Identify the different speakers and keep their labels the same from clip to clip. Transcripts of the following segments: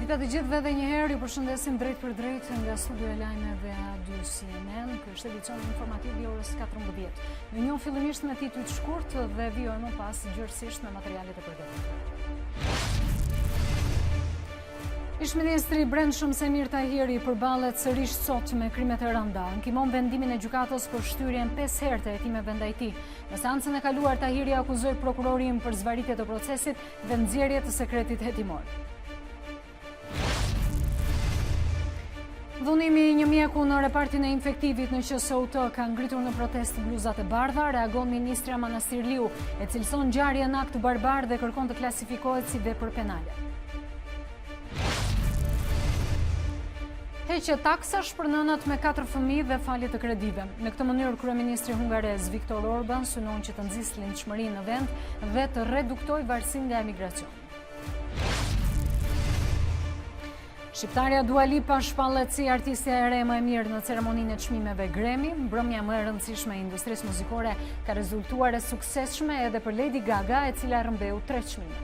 Speaker 1: Dita të gjithëve dhe njëherë ju përshëndesim drejt për drejt nga studio e lajmeve A2 CNN. Ky është edicioni informativ i orës 14. Ju njoh fillimisht me titull të shkurt dhe vijojmë më pas gjërësisht me materialet e përgatitura. Ish-ministri i Brendshëm Semir Tahiri përballet sërish sot me krimet e rënda. Ankimon vendimin e gjykatës për shtyrjen 5 herë të hetimeve ndaj tij. Në seancën e kaluar Tahiri akuzoi prokurorin për zvarritje të procesit dhe nxjerrje të sekretit hetimor. Dhunimi i një mjeku në repartin e infektivit në QSOT ka ngritur në protest bluzat e bardha, reagon ministra Manastirliu, e cilëson ngjarjen akt barbar dhe kërkon të klasifikohet si vepër penale. Heqje taksash për nënat me 4 fëmijë dhe falje të kredive. Në këtë mënyrë kryeministri hungarez Viktor Orban synon që të nxjisë lindshmërinë në vend dhe të reduktojë varësinë nga emigracioni. Shqiptarja Dua Lipa shpallet si artistja e re më e mirë në ceremoninë e çmimeve Grammy. Mbrëmja më e rëndësishme e industrisë muzikore ka rezultuar e suksesshme edhe për Lady Gaga, e cila rrëmbeu 3 çmime.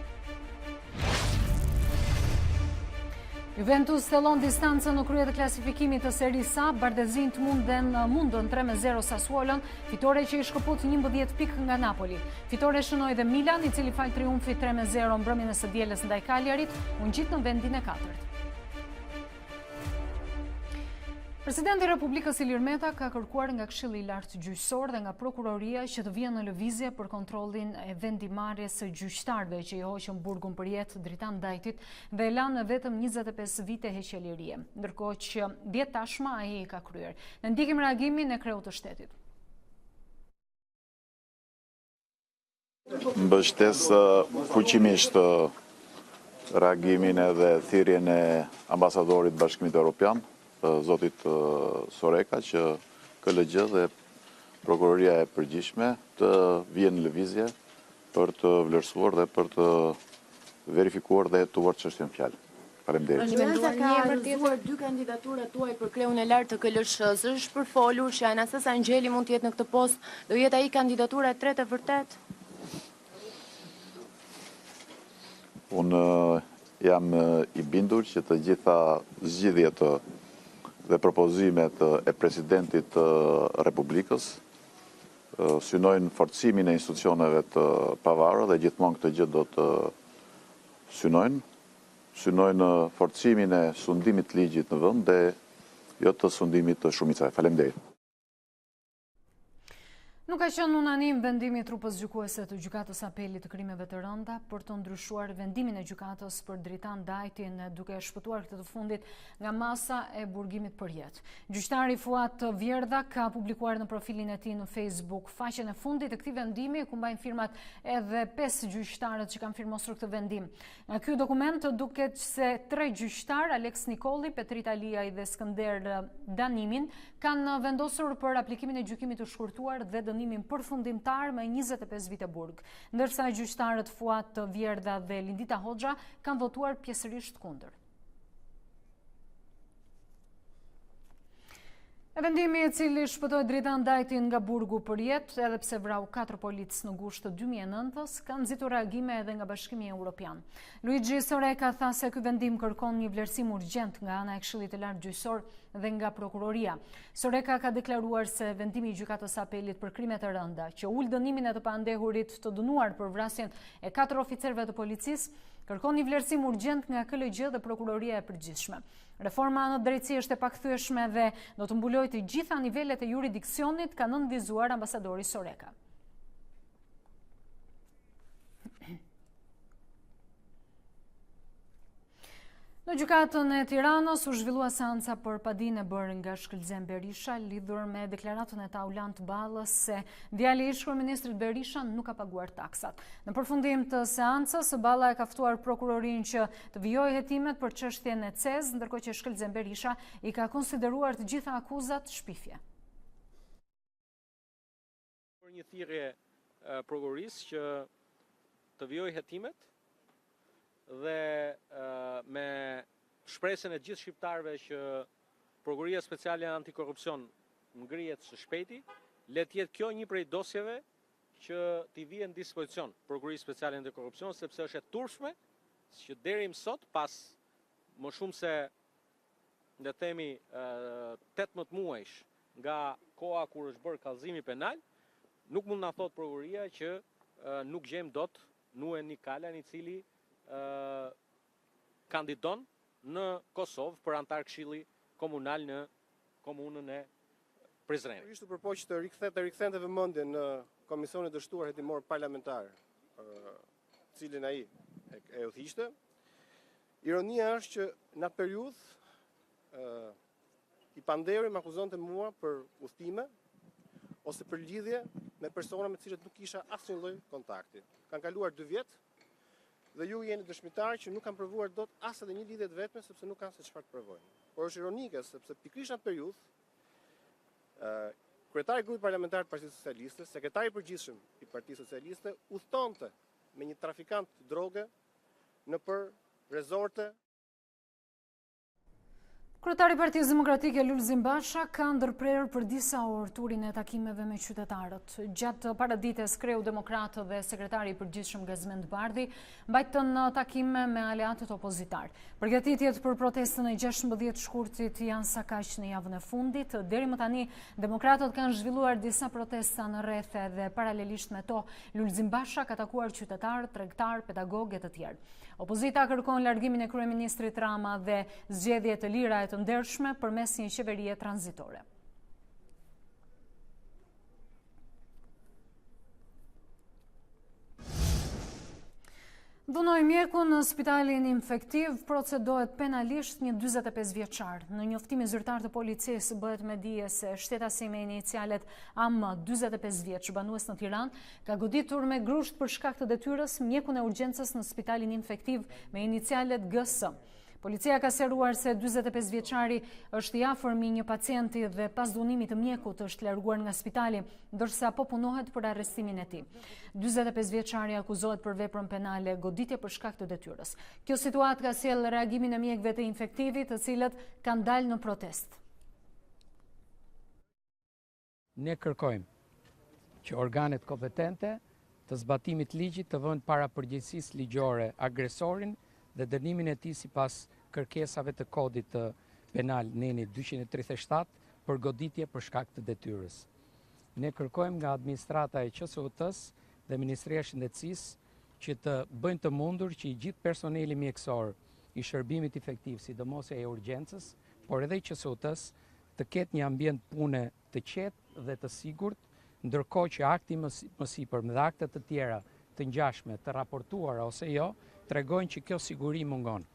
Speaker 1: Juventus thellon distancën në krye të klasifikimit të serisë A, Bardezin të mundën 3-0 Sassuolon, fitore që i shkëput 11 pikë nga Napoli. Fitore shënoi dhe Milan, i cili fal triumfi 3-0 mbrëmjen e së dielës ndaj Cagliarit, u ngjit në vendin e 4. Presidenti i Republikës Ilir Meta ka kërkuar nga Këshilli i Lartë Gjyqësor dhe nga Prokuroria që të vijë në lëvizje për kontrollin e vendimarrjes së gjyqtarëve që i hoqën burgun për jetë Dritan Dajtit dhe e lanë vetëm 25 vite heqjelirie, ndërkohë që 10 tashma ai i ka kryer. Ne ndjekim reagimin e kreut të shtetit.
Speaker 2: Mbështes fuqimisht reagimin edhe thirrjen e ambasadorit të Bashkimit Evropian, zotit Soreka, që KLG dhe prokuroria e përgjithshme të vijnë në lëvizje për të vlerësuar dhe për të verifikuar dhe hetuar çështjen fjalë. Faleminderit.
Speaker 3: Ka argëzuar 2 kandidaturat tuaj për kreun e lartë të KLSH-s. Është përfolur që Anases Angjeli mund të jetë në këtë post, do jetë ai kandidatura e tretë e vërtet?
Speaker 2: Unë jam i bindur që të gjitha zgjidhjet dhe propozimet e presidentit të Republikës synojnë forcimin e institucioneve të pavarura dhe gjithmonë këtë gjë do të synojnë forcimin e sundimit të ligjit në vend dhe jo të sundimit të shumicave. Faleminderit.
Speaker 1: Nuk ka qenë unanim vendimi i trupës gjykuese të gjykatës apelit të krimeve të rënda për të ndryshuar vendimin e gjykatës për Dritan Dajtin, duke shpëtuar këtë të fundit nga masa e burgimit për jetë. Gjyqtari Fuat Vjerdha ka publikuar në profilin e tij në Facebook faqen e fundit të këtij vendimi, ku mbajnë firmat edhe 5 gjyqtarët që kanë firmosur këtë vendim. Nga ky dokument duket se 3 gjyqtar, Alex Nikolli, Petrit Aliaj dhe Skënder Danimin, kanë vendosur për aplikimin e gjykimit të shkurtuar dhe dënimin përfundimtar me 25 vite burg, ndërsa gjyqtarët Fuat Vjerdha dhe Lindita Hoxha kanë votuar pjesërisht kundër. Vendimi i cili shpëtoi Dritan Dajtin nga burgu për jetë, edhe pse vrau 4 policë në gusht të 2009-s, ka nxitur reagime edhe nga Bashkimi Evropian. Luigi Soreka tha se ky vendim kërkon një vlerësim urgjent nga ana e Këshillit të Lartë Gjyqësor dhe nga prokuroria. Soreka ka deklaruar se vendimi i gjykatës apelit për krimet e rënda, që ul dënimin e të pandehurit të dënuar për vrasjen e 4 oficerëve të policisë, kërkon një vlerësim urgjent nga KLG dhe prokuroria e përgjithshme. Reforma në drejtësi është e pakthyeshme dhe do të mbulojë të gjitha nivelet e jurisdiksionit, ka nënvizuar ambasadori Soreka. Në gjykatën e Tiranës u zhvillua seanca për padinë e bërë nga Shkëlqen Berisha lidhur me deklaratën e Taulant Ballës se djali i ish-kryeministrit Berisha nuk ka paguar taksat. Në përfundim të seancës, Balla e ka ftuar prokurorin që të vijojë hetimet për çështjen e CEZ, ndërkohë që Shkëlqen Berisha i ka konsideruar të gjitha akuzat shpifje.
Speaker 4: Për një thirrje prokurorisë që të vijojë hetimet dhe me shpresën e gjithë shqiptarëve që Prokuroria Speciale Antikorrupsion ngrihet së shpejti, le të jetë kjo një prej dosjeve që t'i vijë në dispozicion Prokurorisë Speciale Antikorrupsion, sepse është e turpshme që deri më sot, pas më shumë se le themi 18 muajsh nga koha kur është bërë kallëzimi penal, nuk mund na thot prokuroria që nuk gjejmë dot Nuen Nikalan i cili kandidon në Kosovë për antar këshilli komunal në komunën e Prizrenit.
Speaker 5: Ishte përpoq të rikthente vëmendjen në Komisionin e Dështuar Hetimor Parlamentar, cilin ai e udhëhiqte. Ironia është që në atë periudhë i Panderi më akuzonte mua për udhëtime ose për lidhje me persona me të cilët nuk kisha asnjë lloj kontakti. Kanë kaluar 2 vjet dhe ju jeni dëshmitar që nuk kanë provuar dot as edhe një lidhje të vetme sepse nuk kanë se çfarë të provojnë. Por është ironike sepse pikërisht në atë periudhë kryetari i grupit parlamentar të Partisë Socialiste, sekretari i përgjithshëm i Partisë Socialiste udhtonte me një trafikant droge nëpër rezorte.
Speaker 1: Kryetari i Partisë Demokratike Lulzim Basha ka ndërprerë për disa orë turin e takimeve me qytetarët. Gjatë paradites kreu demokratë dhe sekretari i përgjithshëm Gazmend Bardhi mbajtën takime me aleatët opozitar. Përgatitjet për protestën e 16 shkurtit janë sa kaq në javën e fundit. Deri më tani demokratët kanë zhvilluar disa protesta në rrethe dhe paralelisht me to Lulzim Basha ka takuar qytetarë, tregtar, pedagogë e të tjerë. Opozita kërkon largimin e kryeministrit Rama dhe zgjedhje të lira e të ndershme përmes një qeverie tranzitore. Dhunoi mjeku në spitalin infektiv, procedohet penalisht një 45 vjeçar. Në njoftimin zyrtar të policisë bëhet me dije se shtetasi me inicialet AM 45 vjeç, banues në Tiranë, ka goditur me grusht për shkak të detyrës mjekun e urgjencës në spitalin infektiv me inicialet GS. Policia ka seruar se 45 vjeçari është i afërmi një pacienti dhe pas dhunimit të mjekut është larguar nga spitali, ndërsa po punohet për arrestimin e tij. 45 vjeçari akuzohet për veprën penale goditje për shkak të detyrës. Kjo situatë ka sjell reagimin e mjekëve të infektivit, të cilët kanë dalë në protestë.
Speaker 6: Ne kërkojmë që organet kompetente të zbatimit ligjit të vënë para përgjegjësisë ligjore agresorin dhe dënimin e tij sipas kërkesave të kodit penal neni 237 për goditje për shkak të detyrës. Ne kërkojmë nga administrata e QSUT-s dhe Ministria e Shëndetësisë që të bëjnë të mundur që i gjithë personeli mjekësor i shërbimit efektiv, sidomos e urgjencës, por edhe i QSUT-s, të ketë një ambient pune të qetë dhe të sigurt, ndërkohë që akti më sipër dhe aktet të tjera të ngjashme, të raportuara ose jo, tregojnë që kjo siguri mungon.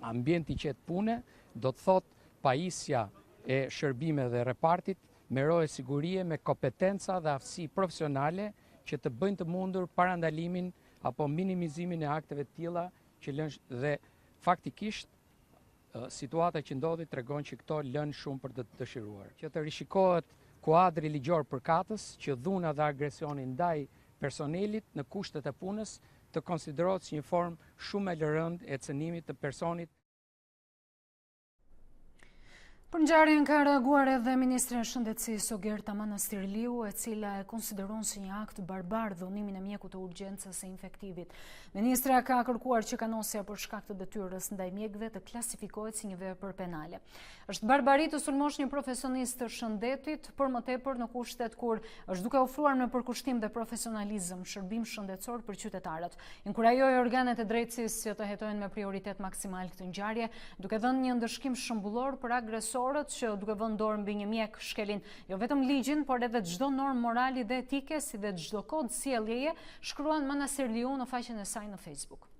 Speaker 6: Ambienti qetë pune do të thotë pajisja e shërbime dhe repartit me roje sigurie, me kompetenca dhe aftësi profesionale që të bëjnë të mundur parandalimin apo minimizimin e akteve të tilla që lënë dhe faktikisht situata që ndodhi tregon që këto lënë shumë për të dëshiruar. Që të rishikohet kuadri ligjor përkatës që dhuna dhe agresioni ndaj personelit në kushtet e punës të konsiderohet si një formë shumë e lërënd e cënimit të personit.
Speaker 1: Për ngjarjen ka reaguar edhe Ministri i Shëndetësisë Ogerta Manastirliu, e cila e konsideron si një akt barbar dhunimin e mjekut të urgjencës së infektivit. Ministra ka kërkuar që kanosja për shkak të detyrës ndaj mjekëve të klasifikohet si një vepër penale. Është barbari të sulmosh një profesionist të shëndetit, por më tepër në kushtet kur është duke ofruar me përkushtim dhe profesionalizëm shërbim shëndetësor për qytetarët. Inkurajoi organet e drejtësisë që të hetojnë me prioritet maksimal këtë ngjarje, duke dhënë një ndëshkim shëmbullor për agresorët që duke vënë dorë mbi një mjek shkelin jo vetëm ligjin, por edhe çdo normë morali dhe etike, si dhe çdo kod sjelljeje, shkruan Manastirliu në faqen e saj në Facebook.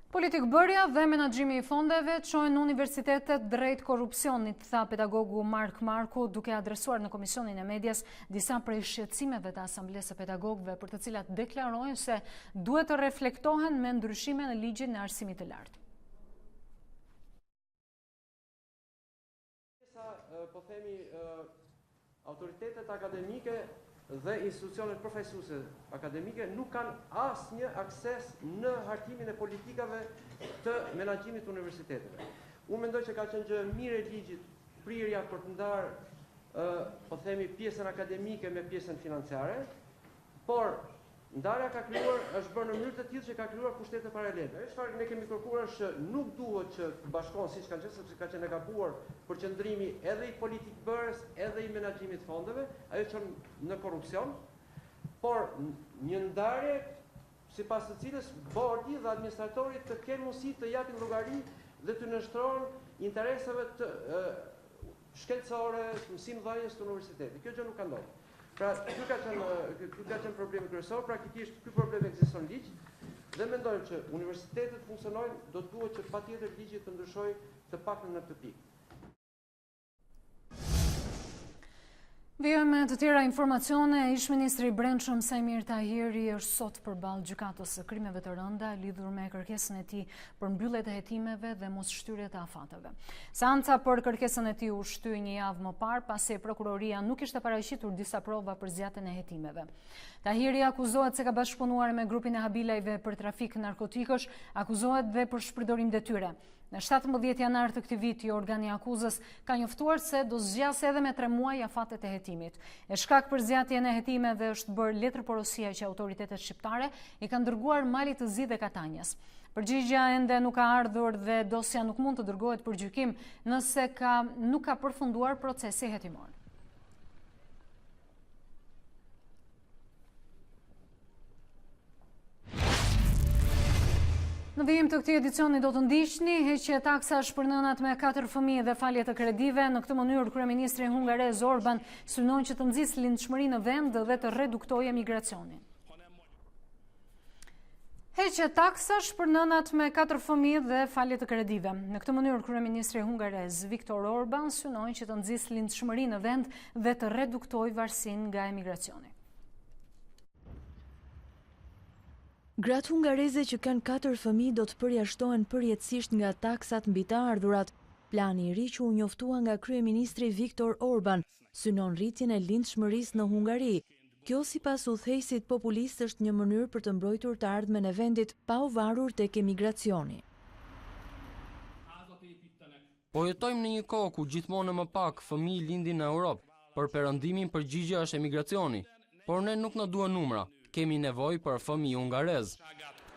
Speaker 1: Politikbërja dhe menaxhimi i fondeve çojnë universitetet drejt korrupsionit, tha pedagogu Mark Marku, duke adresuar në Komisionin e Medias disa prej shqetësimeve të Asamblesë së Pedagogëve, për të cilat deklarojnë se duhet të reflektohen me ndryshime në ligjin e arsimit të lartë.
Speaker 7: Po themi autoritetet akademike dhe institucionet përfaqësuese akademike nuk kanë asnjë akses në hartimin e politikave të menaxhimit të universiteteve. Unë mendoj që ka qenë gjë mirë e ligjit prirja për të ndarë po themi pjesën akademike me pjesën financiare, por ndarja ka krijuar është bërë në mënyrë të tillë që ka krijuar pushtete paralele. Ajo çfarë ne kemi kërkuar është që nuk duhet që të bashkohen siç kanë qenë, sepse ka qenë e gabuar përqendrimi edhe i politikë bërës, edhe i menaxhimit fondeve, ajo çon në korrupsion, por një ndarje sipas të cilës bordi dhe administratorit të kenë mundësi të japin llogari dhe të nështrohen interesave të shkencore, të mësimdhënies të universitetit. Kjo gjë nuk ka ndodhur. Pra, ky ka qenë problemi kryesor, praktikisht ky problem ekziston ligj dhe mendojmë që universitetet funksionojnë, do duhet që patjetër ligji të ndryshojë të paktën në këtë pikë.
Speaker 1: Vijojmë me të tjera informacione. Ish-ministri i Brendshëm Sajmir Tahiri është sot përballë gjykatës së krimeve të rënda lidhur me kërkesën e tij për mbyllje të hetimeve dhe moshtyrje të afateve. Seanca për kërkesën e tij u shtyi një javë më parë pasi prokuroria nuk kishte paraqitur disa prova për zgjatjen e hetimeve. Tahiri akuzohet se ka bashkëpunuar me grupin e habilajve për trafik narkotikësh, akuzohet dhe për shpërdorim detyre. Në 17 janar të këtij viti, organi i akuzës ka njoftuar se do zgjasë edhe me 3 muaj afatet e hetimit. E shkak për zgjatjen e hetimeve është bërë letërporosia që autoritetet shqiptare i kanë dërguar Malit të Zi dhe Katanjës. Përgjigjja ende nuk ka ardhur dhe dosja nuk mund të dërgohet për gjykim nëse nuk ka përfunduar procesi hetimor. Në vijim të këtij edicioni do të ndiqni heqje taksash për nënat me 4 fëmijë dhe falje të kredive. Në këtë mënyrë kryeministri hungarez Orban synon që të nxjisë lindshmërinë në vend dhe të reduktojë emigracionin. Heqje taksash për nënat me 4 fëmijë dhe falje të kredive. Në këtë mënyrë kryeministri hungarez Viktor Orban synon që të nxjisë lindshmërinë në vend dhe të reduktojë varësinë nga emigracioni.
Speaker 8: Gratë hungareze që kanë 4 fëmijë do të përjashtohen përjetësisht nga taksat mbi të ardhurat. Plani i ri që u njoftua nga kryeministri Viktor Orban synon rritjen e lindshmërisë në Hungari. Kjo sipas udhëheqësit populist është një mënyrë për të mbrojtur të ardhmen e vendit pa u varur tek emigracioni.
Speaker 9: Po jetojmë në një kohë ku gjithmonë më pak fëmijë lindin në Europë. Për perëndimin përgjigjja është emigracioni, por ne nuk na duan numra. Kemi nevojë për fëmijë hungarez.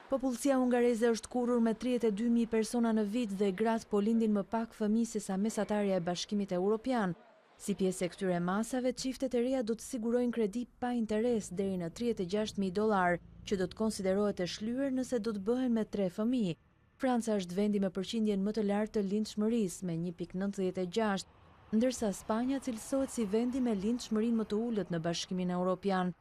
Speaker 8: Popullsia hungareze është kurrur me 32.000 persona në vit dhe gratë po lindin më pak fëmijë se sa mesatarja e Bashkimit Evropian. Si pjesë e këtyre masave, çiftet e reja do të sigurojnë kredi pa interes deri në $36.000, që do të konsiderohet e shlyer nëse do të bëhen me 3 fëmijë. Franca është vendi me përqindjen më të lartë të lindshmërisë me 1.96, ndërsa Spanja cilësohet si vendi me lindshmërinë më të ulët në Bashkimin Evropian.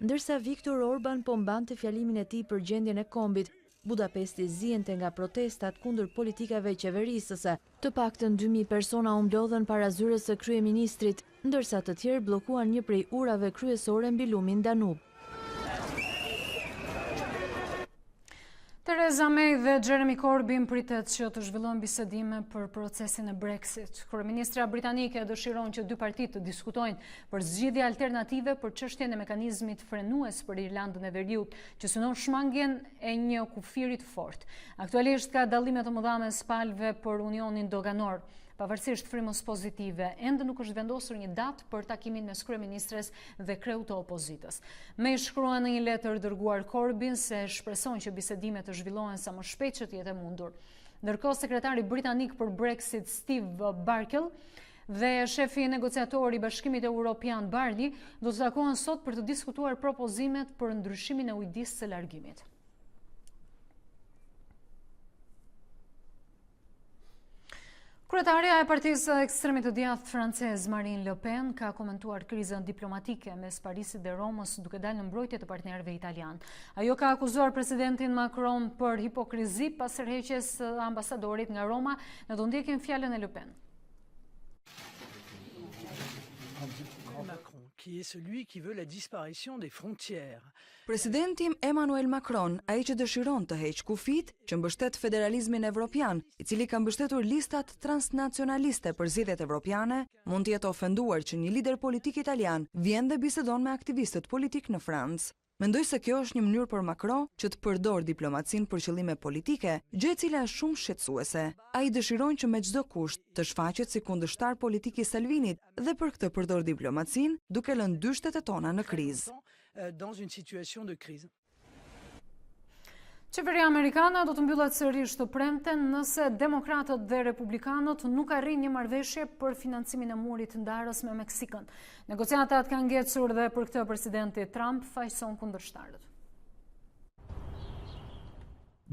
Speaker 8: Ndërsa Viktor Orban po mbante fjalimin e tij për gjendjen e kombit, Budapesti zihente nga protestat kundër politikave qeverisëse. Të paktën 2.000 persona u mblodhen para zyres së kryeministrit, ndërsa të tjerë bllokuan një prej urave kryesore mbi lumin Danub.
Speaker 1: Theresa May dhe Jeremy Corbyn pritet që të zhvillohen bisedime për procesin e Brexit. Kryeministra britanike dëshiron që dy partitë të diskutojnë për zgjidhje alternative për çështjen e mekanizmit frenues për Irlandën e Veriut, që synon shmangjen e një kufiri të fortë. Aktualisht ka dallime të mëdha mes palëve për unionin doganor. Pavarësisht frymës pozitive, ende nuk është vendosur një datë për takimin mes kryeministres dhe kreut të opozitës. May shkruan në një letër dërguar Corbyn se shpreson që bisedimet të zhvillohen sa më shpejt që të jetë e mundur. Ndërkohë, sekretari britanik për Brexit Steve Barkell dhe shefi negociator i Bashkimit Evropian Barnier do të takohen sot për të diskutuar propozimet për ndryshimin e ujdisë së largimit. Kryetaria e partisë ekstremit të djathtë francez Marine Le Pen ka komentuar krizën diplomatike mes Parisit dhe Romës duke dalë në mbrojtje të partnerëve italian. Ajo ka akuzuar presidentin Macron për hipokrizi pas tërheqjes së ambasadorit nga Roma. Ne do ndjekim fjalën e Le Pen.
Speaker 10: Macron, qui est celui qui veut la disparition des frontières.
Speaker 11: Presidenti Emmanuel Macron, ai që dëshiron të heqë kufit, që mbështet federalizmin evropian, i cili ka mbështetur listat transnacionaliste për zgjedhjet evropiane, mund të jetë ofenduar që një lider politik italian vjen dhe bisedon me aktivistët politik në Francë. Mendoj se kjo është një mënyrë për Macron që të përdor diplomacinë për qëllime politike, gjë e cila është shumë shqetësuese. Ai dëshiron që me çdo kusht të shfaqet si kundërshtar politik i Salvinit dhe për këtë përdor diplomacinë duke lënë dy shtetet tona në krizë.
Speaker 10: Dans une situation de crise.
Speaker 1: Qeveria amerikane do të mbyllet sërish të premten nëse demokratët dhe republikanët nuk arrin një marrëveshje për financimin e murit ndarës me Meksikën. Negociatat kanë ngecur dhe për këtë presidenti Trump fajson kundërshtarët.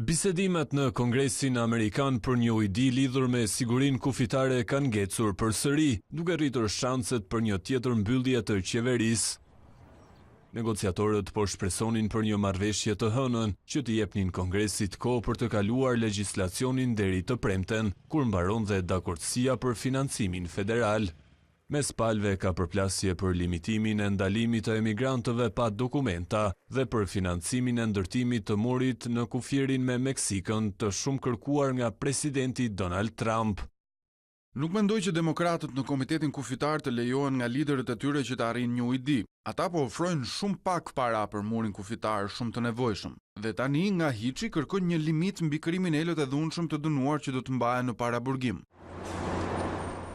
Speaker 12: Bisedimet në Kongresin Amerikan për një ujdi lidhur me sigurinë kufitare kanë ngecur përsëri, duke rritur shanset për një tjetër mbyllje të qeverisë. Negociatorët po shpresonin për një marrëveshje të hënën që t'i jepnin Kongresit kohë për të kaluar legjislacionin deri të premten, kur mbaron dhe dakordësia për financimin federal. Mes palëve ka përplasje për limitimin e ndalimit të emigrantëve pa dokumenta dhe për financimin e ndërtimit të murit në kufirin me Meksikën të shumë kërkuar nga presidenti Donald Trump.
Speaker 13: Nuk mendoj që demokratët në komitetin kufitar të lejohen nga liderët e tyre që të arrijnë një ujdi. Ata po ofrojnë shumë pak para për murin kufitar shumë të nevojshëm. Dhe tani nga hiçi kërkojnë një limit mbi kriminalët e dhunshëm të dënuar që do të mbahen në paraburgim.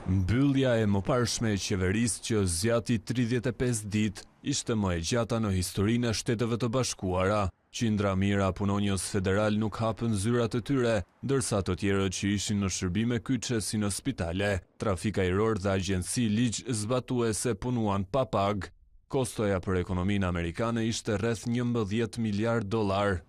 Speaker 12: Mbyllja e mëparshme e qeverisë që zgjati 35 ditë ishte më e gjata në historinë e Shteteve të Bashkuara. Qindra mijëra punonjës federal nuk hapën zyrat e tyre, ndërsa të tjerët që ishin në shërbime kyçe si në spitale, trafik ajror dhe agjenci ligj zbatuese punuan pa pagë. Kostoja për ekonominë amerikane ishte rreth 11 miliard dollar.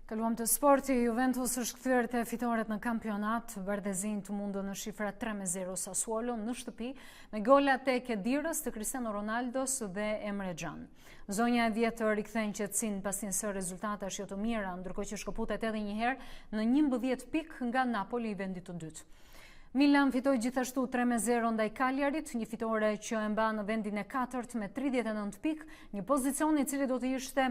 Speaker 1: Kaluam të sporti, Juventus është kthyer te fitoret në kampionat, Bardezin të mundën në shifra 3-0 Sassuolo në shtëpi, me golat e Kedirës të Cristiano Ronaldos dhe Emre Can. Zonja e vjetër rikthejnë qetësinë pas një sër rezultatesh jo të mira, ndërkohë që shkëputet edhe një herë në 11 pikë nga Napoli i vendit të dytë. Milan fitoi gjithashtu 3-0 ndaj Cagliarit, një fitore që e mba në vendin e 4 me 39 pikë, një pozicion i cili do të ishte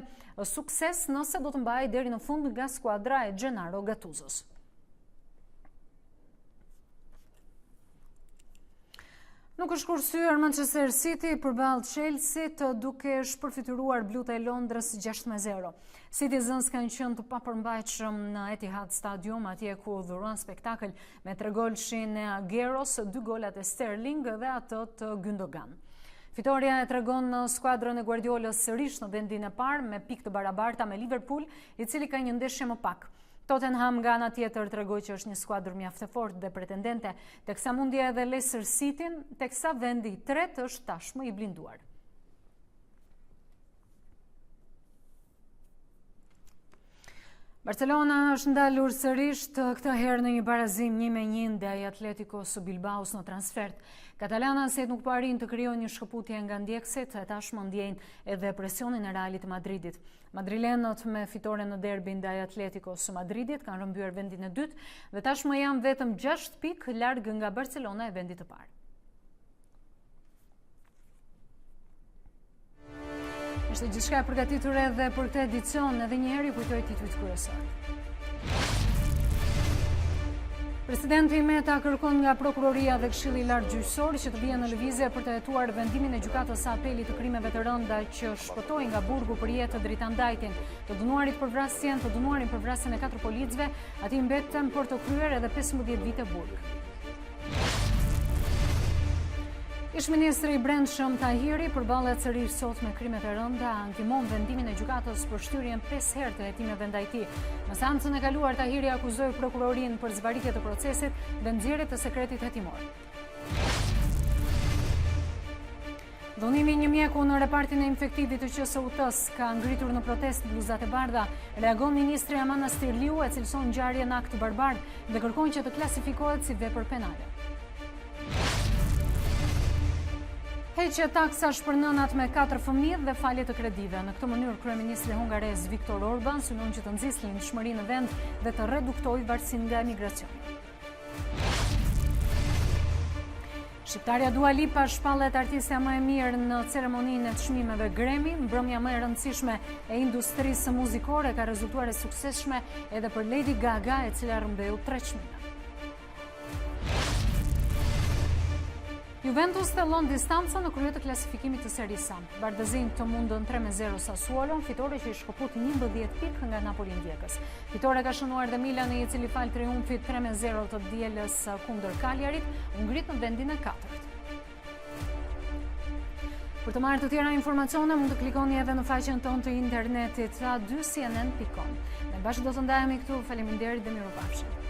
Speaker 1: sukses nëse do të mbahej deri në fund nga skuadra e Gennaro Gattusos. Nuk është kursyer Manchester City përballë Chelsea duke shpërfituar blut e Londrës 6-0. Citizens kanë qenë të papërmbajtshëm në Etihad Stadium, atje ku dhuron spektakël me 3 golshin e Agueros, 2 golat e Sterling dhe ato të Gündogan. Fitoria e tregon skuadrën e Guardiolës sërish në vendin e parë me pikë të barabarta me Liverpool, i cili ka një ndeshje më pak. Tottenham nga ana tjetër tregoi që është një skuadër mjaft e fortë dhe pretendente, teksa mundja edhe Leicester City, teksa vendi i tretë është tashmë i blinduar. Barcelona është ndalur sërish këtë herë në një barazim 1-1 ndaj Atleticos Bilbaos në transfert. Katalanas nuk po arrin të krijojnë një shkëputje nga ndjekësit, e tashmë ndjejnë edhe presionin e Realit Madridit. Madrilenët me fitore në derbi ndaj Atleticos Madridit kanë rrëmbyer vendin e dytë dhe tashmë janë vetëm 6 pikë larg nga Barcelona e vendit të parë. Ishte gjithçka e përgatitur edhe për këtë edicion, edhe një herë ju kujtoj titujt kryesor. Presidenti Meta kërkon nga Prokuroria dhe Këshilli i Lartë Gjyqësor që të vijë në lëvizje për të hetuar vendimin e gjykatës së apelit të krimeve të rënda që shpëtoi nga burgu për jetë Dritan Dajtin, të dënuarin për vrasjen e 4 policëve, ati mbetën për të kryer edhe 15 vite burg. Ish-ministri i Brendshëm Tahiri përballet sërish sot me krimet e rënda, ankimon vendimin e gjykatës për shtyrjen 5 herë të hetimeve ndaj tij. Në seancën e kaluar Tahiri akuzoi prokurorinë për zbaritje të procesit dhe nxjerrje të sekretit hetimor. Dhunimi një mjeku në repartin e infektivit të QSUT-s ka ngritur në protest bluzat e bardha. Reagon ministri Amana Stirliu e cilëson ngjarjen akt barbar dhe kërkon që të klasifikohet si vepër penale. Heqje taksash për nënat me 4 fëmijë dhe falje të kredive. Në këtë mënyrë kryeministri hungarez Viktor Orban synon që të nxjisë lindshmërinë në vend dhe të reduktojë varësinë nga emigracioni. Shqiptarja Dua Lipa shpallet artistja më e mirë në ceremoninë e çmimeve Grammy, mbrëmja më e rëndësishme e industrisë muzikore ka rezultuar e suksesshme edhe për Lady Gaga, e cila rrëmbeu 3 çmime. Juventus thellon distancën në krye të klasifikimit të Serie A. Bardëzin të mundën 3-0 Sassuolon, fitore që i shkëput 11 pikë nga Napoli ndjekës. Fitore ka shënuar dhe Milani, i cili fal triumfit 3-0 të dielës kundër Cagliarit, u ngrit në vendin e 4. Për të marrë të tjera informacione, mund të klikoni edhe në faqen tonë të internetit a2cnn.com. Ne bashkë do të ndajemi këtu, faleminderit dhe mirupafshim.